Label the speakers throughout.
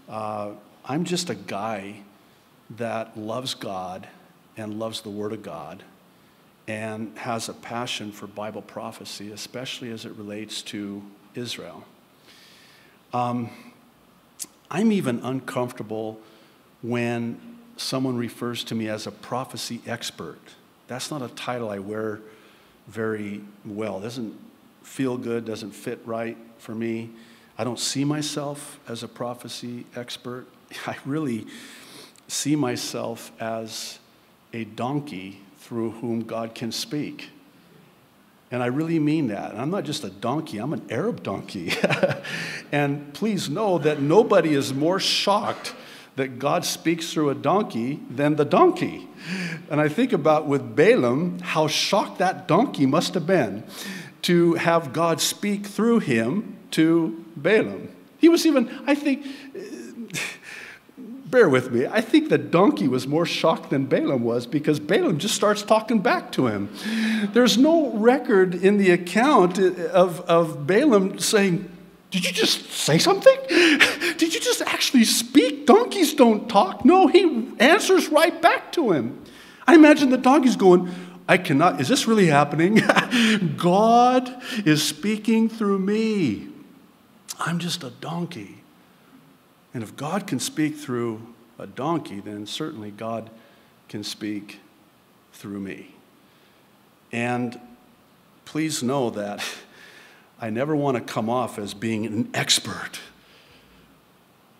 Speaker 1: I'm just a guy that loves God and loves the Word of God and has a passion for Bible prophecy, especially as it relates to Israel. I'm even uncomfortable when someone refers to me as a prophecy expert. That's not a title I wear very well. It doesn't feel good, doesn't fit right for me. I don't see myself as a prophecy expert. I really see myself as a donkey through whom God can speak. And I really mean that. And I'm not just a donkey, I'm an Arab donkey. And please know that nobody is more shocked that God speaks through a donkey than the donkey. And I think about with Balaam, how shocked that donkey must have been to have God speak through him to Balaam. He was even, I think, bear with me, I think the donkey was more shocked than Balaam was because Balaam just starts talking back to him. There's no record in the account of Balaam saying, "Did you just say something? Did you just actually speak? Donkeys don't talk." No, he answers right back to him. I imagine the donkey's going, "I cannot, is this really happening? God is speaking through me. I'm just a donkey." And if God can speak through a donkey, then certainly God can speak through me. And please know that I never want to come off as being an expert.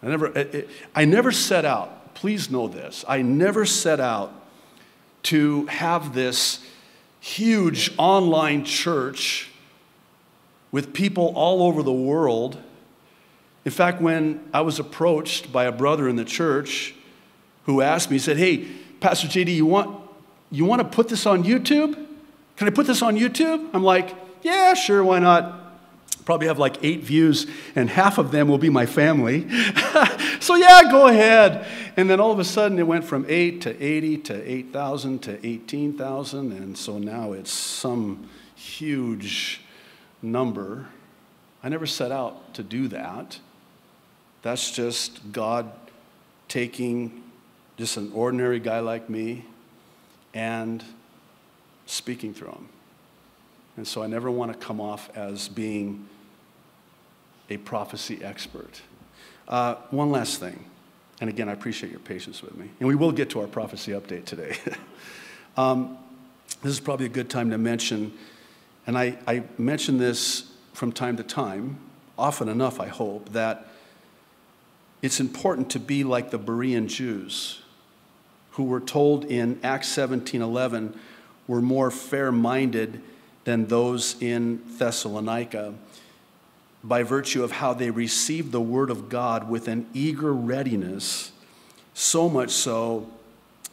Speaker 1: I never set out, please know this, I never set out to have this huge online church with people all over the world. In fact, when I was approached by a brother in the church who asked me, he said, "Hey, Pastor JD, you want to put this on YouTube? Can I put this on YouTube?" I'm like, "Yeah, sure, why not?" Probably have like 8 views, and half of them will be my family. So yeah, go ahead. And then all of a sudden, it went from 8 to 80 to 8,000 to 18,000, and so now it's some huge number. I never set out to do that. That's just God taking just an ordinary guy like me and speaking through him. And so I never want to come off as being a prophecy expert. One last thing, and again, I appreciate your patience with me. And we will get to our prophecy update today. This is probably a good time to mention, and I mention this from time to time, often enough, I hope, that it's important to be like the Berean Jews who were told in Acts 17:11 were more fair-minded than those in Thessalonica by virtue of how they received the word of God with an eager readiness, so much so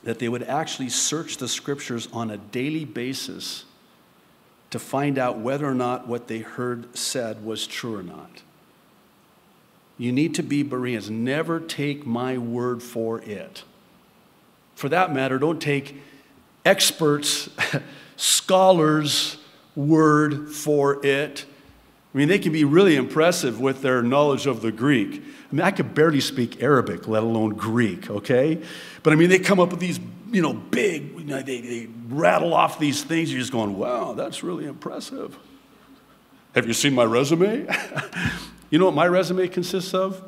Speaker 1: that they would actually search the scriptures on a daily basis to find out whether or not what they heard said was true or not. You need to be Bereans. Never take my word for it. For that matter, don't take experts, scholars' word for it. I mean, they can be really impressive with their knowledge of the Greek. I mean, I could barely speak Arabic, let alone Greek, okay? But I mean, they come up with these, big, they rattle off these things. You're just going, wow, that's really impressive. Have you seen my resume? You know what my resume consists of?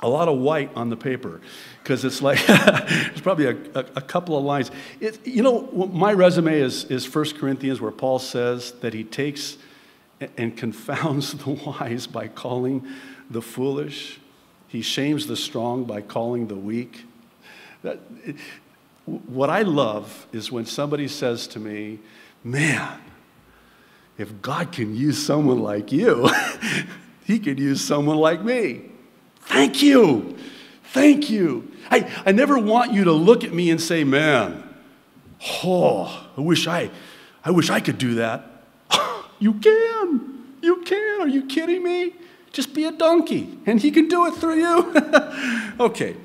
Speaker 1: A lot of white on the paper, because it's like, there's probably a couple of lines. My resume is 1 Corinthians, where Paul says that he takes and confounds the wise by calling the foolish. He shames the strong by calling the weak. What I love is when somebody says to me, "Man, if God can use someone like you, he could use someone like me." Thank you. Thank you. I never want you to look at me and say, "Man, I wish I could do that." You can. You can. Are you kidding me? Just be a donkey, and he can do it through you. Okay.